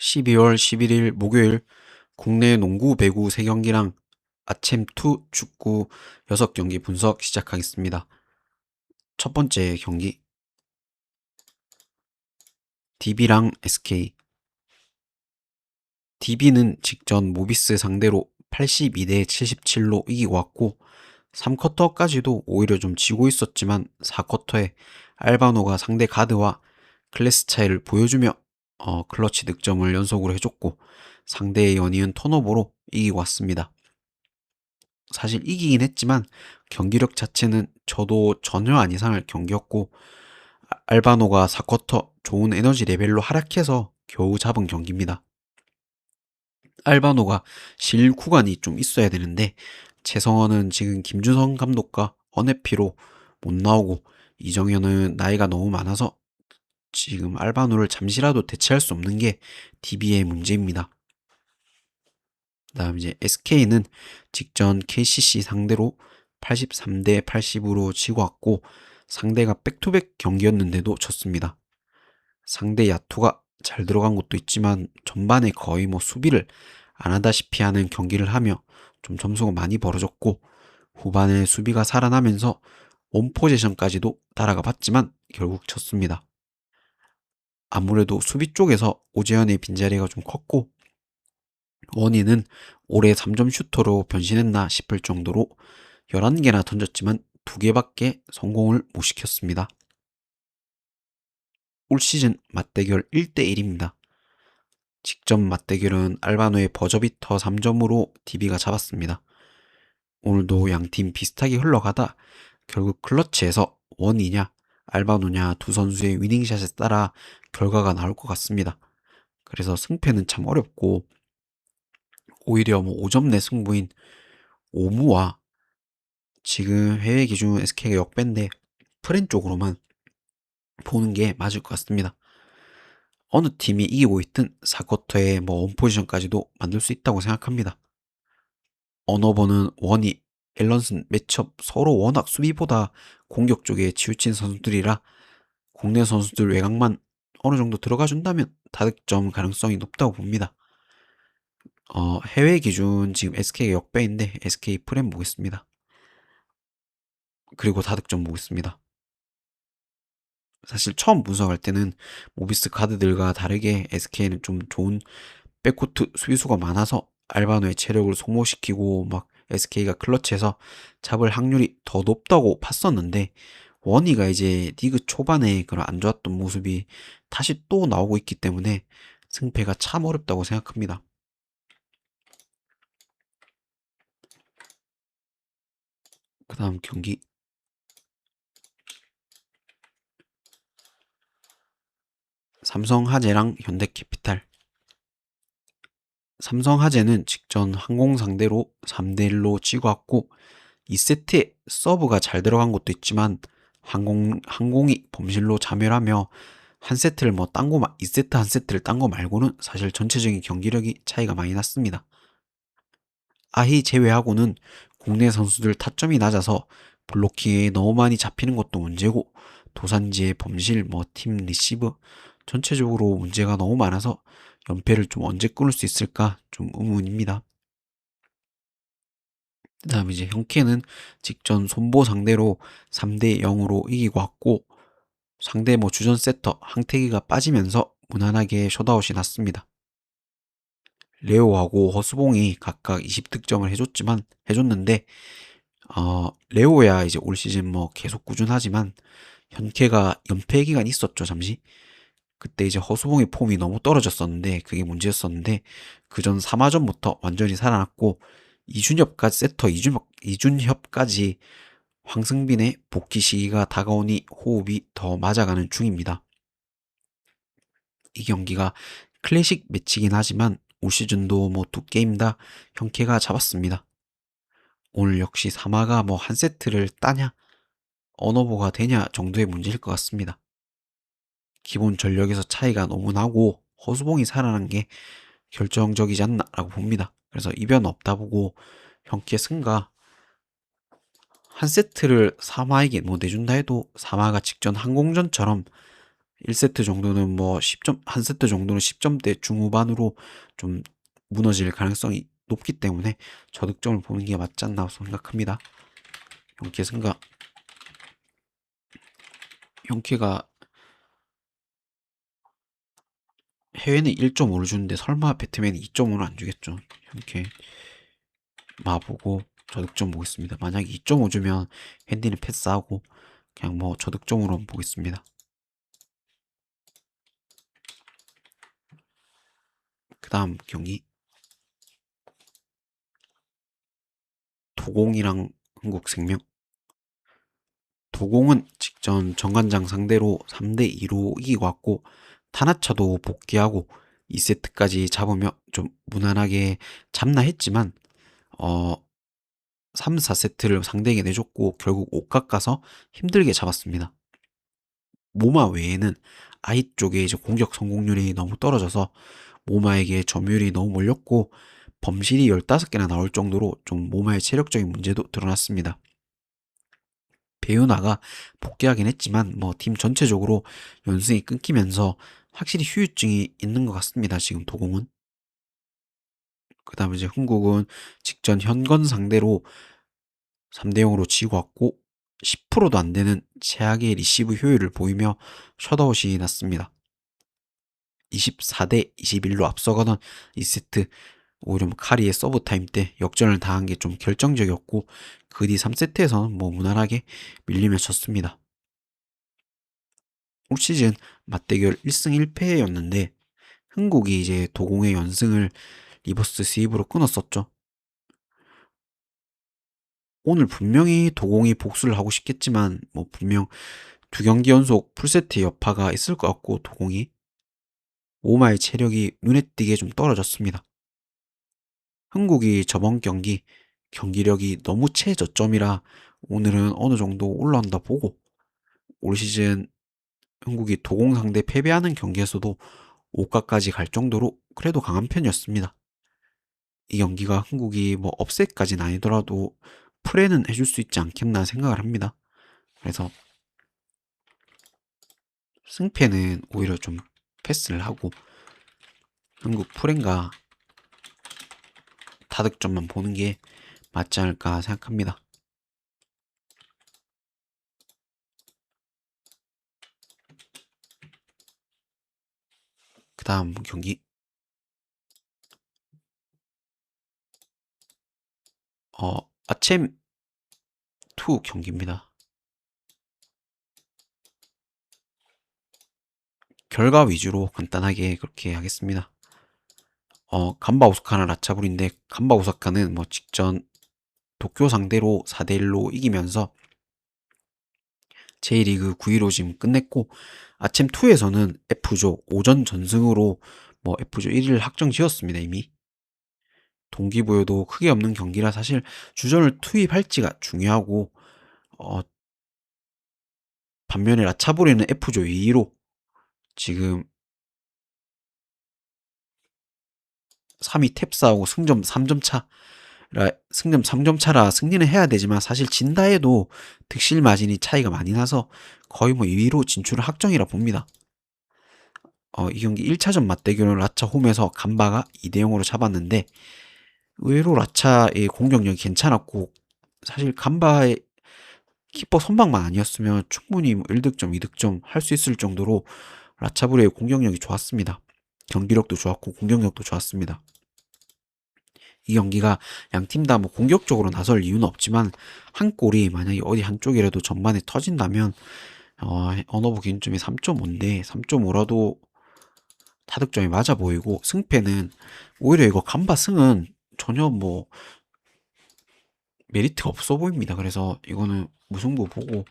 12월 11일 목요일 국내 농구 배구 3경기랑 아챔2 축구 6경기 분석 시작하겠습니다. 첫 번째 경기 DB랑 SK. DB는 직전 모비스 상대로 82대 77로 이기고 왔고 3쿼터까지도 오히려 좀 지고 있었지만 4쿼터에 알바노가 상대 가드와 클래스 차이를 보여주며 클러치 득점을 연속으로 해줬고 상대의 연이은 턴오버로 이기고 왔습니다. 사실 이기긴 했지만 경기력 자체는 저도 전혀 안 이상할 경기였고 알바노가 4쿼터 좋은 에너지 레벨로 활약해서 겨우 잡은 경기입니다. 알바노가 실 구간이 좀 있어야 되는데 최성원은 지금 김주성 감독과 언해피로 못 나오고 이정현은 나이가 너무 많아서 지금 알바노를 잠시라도 대체할 수 없는 게 DB의 문제입니다. 그다음 이제 SK는 직전 KCC 상대로 83대 80으로 지고 왔고 상대가 백투백 경기였는데도 졌습니다. 상대 야투가 잘 들어간 것도 있지만 전반에 거의 수비를 안 하다시피 하는 경기를 하며 좀 점수가 많이 벌어졌고 후반에 수비가 살아나면서 원포지션까지도 따라가 봤지만 결국 졌습니다. 아무래도 수비 쪽에서 오재현의 빈자리가 좀 컸고 원인은 올해 3점 슈터로 변신했나 싶을 정도로 11개나 던졌지만 2개밖에 성공을 못 시켰습니다. 올 시즌 맞대결 1대1입니다. 직전 맞대결은 알바노의 버저비터 3점으로 DB가 잡았습니다. 오늘도 양팀 비슷하게 흘러가다 결국 클러치에서 원이냐 알바노냐 두 선수의 위닝샷에 따라 결과가 나올 것 같습니다. 그래서 승패는 참 어렵고 오히려 5점 내 승부인 오무와 지금 해외 기준 SK가 역배인데 프렌 쪽으로만 보는 게 맞을 것 같습니다. 어느 팀이 이기고 있든 4쿼터에 원포지션까지도 만들 수 있다고 생각합니다. 언어버는 원이 앨런슨 매첩 서로 워낙 수비보다 공격 쪽에 치우친 선수들이라 국내 선수들 외곽만 어느 정도 들어가 준다면 다득점 가능성이 높다고 봅니다. 해외 기준 지금 SK가 역배인데 SK 프렘 보겠습니다. 그리고 다득점 보겠습니다. 사실 처음 분석할 때는 모비스 카드들과 다르게 SK는 좀 좋은 백코트 수비수가 많아서 알바노의 체력을 소모시키고 SK가 클러치에서 잡을 확률이 더 높다고 봤었는데 원희가 이제 리그 초반에 그런 안 좋았던 모습이 다시 또 나오고 있기 때문에 승패가 참 어렵다고 생각합니다. 그 다음 경기 삼성화재랑 현대캐피탈. 삼성화재는 직전 항공 상대로 3대1로 지고 왔고 2세트에 서브가 잘 들어간 것도 있지만 항공이 범실로 자멸하며 한 세트를 딴 거, 2세트 한 세트를 딴 거 말고는 사실 전체적인 경기력이 차이가 많이 났습니다. 아히 제외하고는 국내 선수들 타점이 낮아서 블로킹에 너무 많이 잡히는 것도 문제고 도산지의 범실, 팀 리시브 전체적으로 문제가 너무 많아서 연패를 좀 언제 끊을 수 있을까 좀 의문입니다. 그 다음 이제 형케는 직전 손보 상대로 3대 0으로 이기고 왔고 상대 주전 세터 항태기가 빠지면서 무난하게 셧아웃이 났습니다. 레오하고 허수봉이 각각 20득점을 해줬는데 레오야 이제 올 시즌 계속 꾸준하지만 현케가 연패 기간이 있었죠 잠시. 그때 이제 허수봉의 폼이 너무 떨어졌었는데 그게 문제였었는데 그전 3화전부터 완전히 살아났고 이준협까지 세터 이준협까지 황승빈의 복귀 시기가 다가오니 호흡이 더 맞아가는 중입니다. 이 경기가 클래식 매치긴 하지만 올 시즌도 두 게임 다 형케가 잡았습니다. 오늘 역시 사마가 한 세트를 따냐 언어보가 되냐 정도의 문제일 것 같습니다. 기본 전력에서 차이가 너무 나고 허수봉이 살아난 게 결정적이지 않나라고 봅니다. 그래서 이변 없다 보고 형케 승가 한 세트를 사마에게 내준다 해도 사마가 직전 항공전처럼 1세트 정도는 뭐 10점, 한 세트 정도는 10점대 중후반으로 좀 무너질 가능성이 높기 때문에 저득점을 보는 게 맞지 않나 생각합니다. 형캐 생각, 형캐가 해외는 1.5를 주는데 설마 배트맨이 2.5를 안 주겠죠. 형캐 마보고 저득점 보겠습니다. 만약에 2.5 주면 핸디는 패스하고 그냥 뭐 저득점으로 보겠습니다. 그 다음 경기 도공이랑 한국생명. 도공은 직전 정관장 상대로 3대2로 이기고 왔고 타나차도 복귀하고 2세트까지 잡으며 좀 무난하게 잡나 했지만 3, 4세트를 상대에게 내줬고 결국 옷 깎아서 힘들게 잡았습니다. 모마 외에는 아이 쪽에 이제 공격 성공률이 너무 떨어져서 모마에게 점유율이 너무 몰렸고 범실이 15개나 나올 정도로 좀 모마의 체력적인 문제도 드러났습니다. 배우나가 복귀하긴 했지만 뭐 팀 전체적으로 연승이 끊기면서 확실히 휴유증이 있는 것 같습니다. 지금 도공은. 그 다음에 이제 흥국은 직전 현건 상대로 3대 0으로 지고 왔고 10%도 안 되는 최악의 리시브 효율을 보이며 셧아웃이 났습니다. 24대 21로 앞서가던 2세트 오히려 카리의 서브 타임 때 역전을 당한 게 좀 결정적이었고 그 뒤 3세트에서는 뭐 무난하게 밀리며 졌습니다. 올 시즌 맞대결 1승 1패였는데 흥국이 이제 도공의 연승을 리버스 스윕으로 끊었었죠. 오늘 분명히 도공이 복수를 하고 싶겠지만 뭐 분명 두 경기 연속 풀세트 여파가 있을 것 같고 도공이 오마의 체력이 눈에 띄게 좀 떨어졌습니다. 흥국이 저번 경기 경기력이 너무 최저점이라 오늘은 어느 정도 올라온다 보고 올 시즌 흥국이 도공 상대 패배하는 경기에서도 5가까지 갈 정도로 그래도 강한 편이었습니다. 이 경기가 흥국이 뭐 업셋까지는 아니더라도 프레는 해줄 수 있지 않겠나 생각을 합니다. 그래서 승패는 오히려 좀 패스를 하고 흥국 프렌과 타득점만 보는 게 맞지 않을까 생각합니다. 그 다음 경기 아챔 2 경기입니다. 결과 위주로 간단하게 그렇게 하겠습니다. 간바 오사카는 라차불인데 간바 오사카는 뭐 직전 도쿄 상대로 4대1로 이기면서 J리그 9위로 지금 끝냈고 아챔2에서는 F조 5전 전승으로 뭐 F조 1위를 확정 지었습니다. 이미 동기부여도 크게 없는 경기라 사실 주전을 투입할지가 중요하고 어, 반면에 라차보리는 F조 2위로 지금 3위 탭사하고 승점 3점 차 승점 3점 차라 승리는 해야 되지만 사실 진다 해도 득실 마진이 차이가 많이 나서 거의 뭐 2위로 진출을 확정이라 봅니다. 이 경기 1차전 맞대결은 라차 홈에서 간바가 2대 0으로 잡았는데 의외로 라차의 공격력이 괜찮았고 사실 간바의 키퍼 선방만 아니었으면 충분히 1득점, 2득점 할 수 있을 정도로 라차브레의 공격력이 좋았습니다. 경기력도 좋았고 공격력도 좋았습니다. 이 경기가 양 팀 다 뭐 공격적으로 나설 이유는 없지만 한 골이 만약에 어디 한쪽이라도 전반에 터진다면 언어부 기준점이 3.5인데 3.5라도 타득점이 맞아 보이고 승패는 오히려 이거 간바 승은 전혀 뭐 메리트가 없어 보입니다. 그래서 이거는 무승부 보고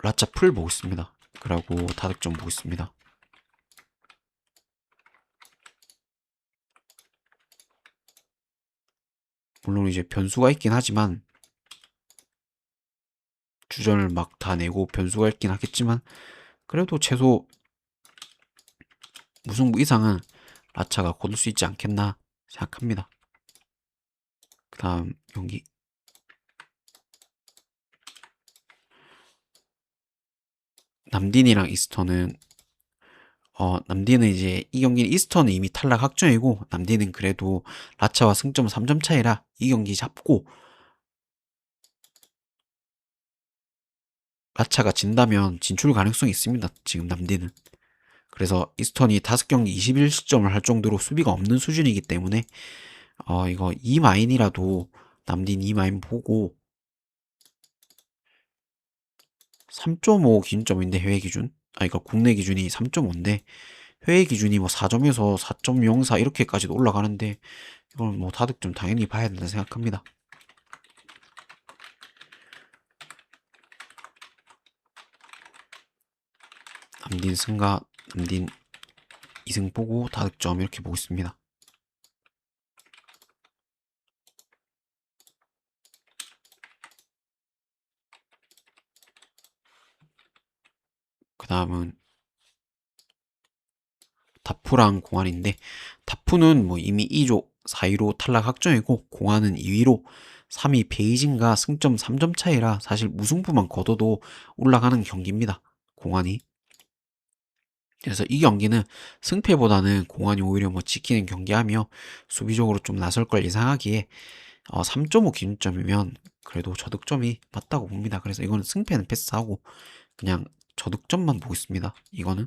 라짜 풀 보겠습니다. 그리고 타득점 보겠습니다. 물론 이제 변수가 있긴 하지만 주전을 막 다 내고 변수가 있긴 하겠지만 그래도 최소 무승부 이상은 라차가 거둘 수 있지 않겠나 생각합니다. 그 다음 경기 남딘이랑 이스터는 남딘은 이제 이 경기는 이스터는 이미 탈락 확정이고 남딘은 그래도 라차와 승점 3점 차이라 이 경기 잡고 라차가 진다면 진출 가능성이 있습니다. 지금 남딘은. 그래서 이스턴이 5경기 21실점을 할 정도로 수비가 없는 수준이기 때문에 이거 2마인이라도 남딘 2마인 보고 3.5 기준점인데 해외 기준 이거 국내 기준이 3.5인데 해외 기준이 뭐 4점에서 4.04 이렇게까지도 올라가는데 이건 뭐 다득점 당연히 봐야 된다 생각합니다. 남딘 승과 남딘 2승 보고 다득점 이렇게 보고 있습니다. 그 다음은 다프랑 공안인데 다프는 뭐 이미 2조 4위로 탈락 확정이고 공안은 2위로 3위 베이징과 승점 3점 차이라 사실 무승부만 거둬도 올라가는 경기입니다. 공안이. 그래서 이 경기는 승패보다는 공안이 오히려 뭐 지키는 경기하며 수비적으로 좀 나설 걸 예상하기에 3.5 기준점이면 그래도 저득점이 맞다고 봅니다. 그래서 이거는 승패는 패스하고 그냥 저득점만 보고 있습니다. 이거는.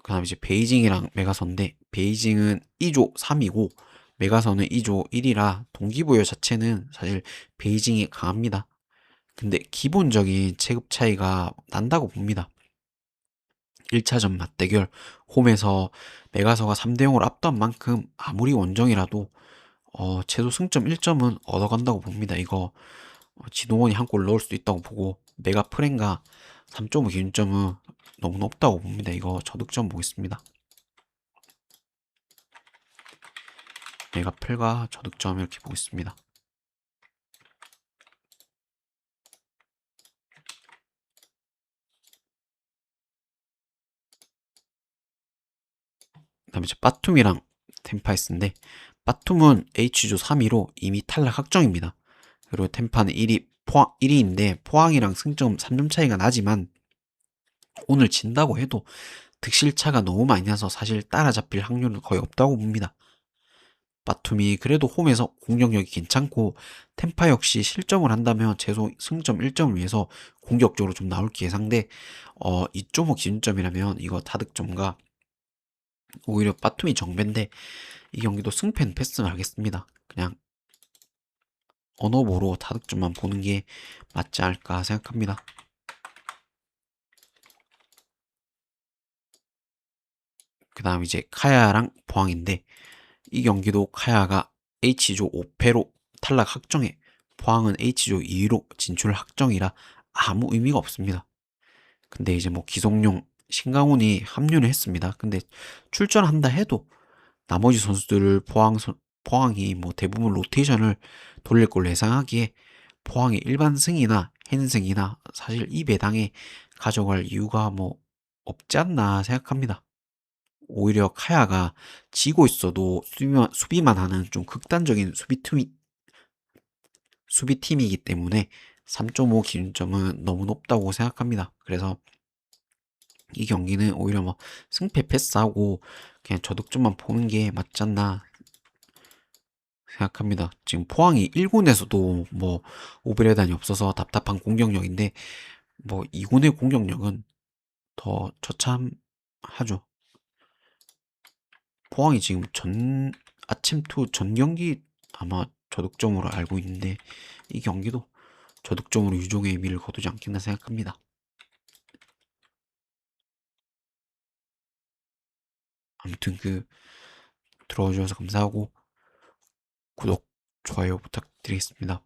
그 다음에 이제 베이징이랑 메가서인데 베이징은 2조 3이고 메가서는 2조 1이라 동기부여 자체는 사실 베이징이 강합니다. 근데 기본적인 체급 차이가 난다고 봅니다. 1차전 맞대결 홈에서 메가서가 3대 0으로 압도한 만큼 아무리 원정이라도 최소 승점 1점은 얻어간다고 봅니다. 이거 지동원이 한 골 넣을 수도 있다고 보고 메가 프렌가 3.5 기준점은 너무 높다고 봅니다. 이거 저득점 보겠습니다. 메가 풀과 저득점 이렇게 보겠습니다. 그다음에 이제 빠툼이랑 템파이스인데 빠툼은 H조 3위로 이미 탈락 확정입니다. 그리고 템파는 1위 포항 1위인데 포항이랑 승점 3점 차이가 나지만 오늘 진다고 해도 득실차가 너무 많이 나서 사실 따라잡힐 확률은 거의 없다고 봅니다. 바툼이 그래도 홈에서 공격력이 괜찮고 템파 역시 실점을 한다면 최소 승점 1점을 위해서 공격적으로 좀 나올 게 예상돼 2.5 기준점이라면 이거 다득점과 오히려 바툼이 정배인데 이 경기도 승패는 패스를 하겠습니다. 그냥 언어보로 다득점만 보는 게 맞지 않을까 생각합니다. 그 다음 이제 카야랑 포항인데 이 경기도 카야가 H조 5패로 탈락 확정해 포항은 H조 2위로 진출 확정이라 아무 의미가 없습니다. 근데 이제 뭐 기성용, 신강훈이 합류를 했습니다. 근데 출전한다 해도 나머지 선수들을 포항이 뭐 대부분 로테이션을 돌릴 걸로 예상하기에 포항의 일반 승이나 핸승이나 사실 이 배당에 가져갈 이유가 뭐 없지 않나 생각합니다. 오히려 카야가 지고 있어도 수비만 하는 좀 극단적인 수비팀이기 때문에 3.5 기준점은 너무 높다고 생각합니다. 그래서 이 경기는 오히려 뭐 승패 패스하고 그냥 저득점만 보는 게 맞지 않나 생각합니다. 지금 포항이 1군에서도 뭐 오브레단이 없어서 답답한 공격력인데 뭐 2군의 공격력은 더 처참하죠. 포항이 지금 아침 투 전 경기 아마 저득점으로 알고 있는데 이 경기도 저득점으로 유종의 의미를 거두지 않겠나 생각합니다. 아무튼 들어주셔서 감사하고 구독, 좋아요 부탁드리겠습니다.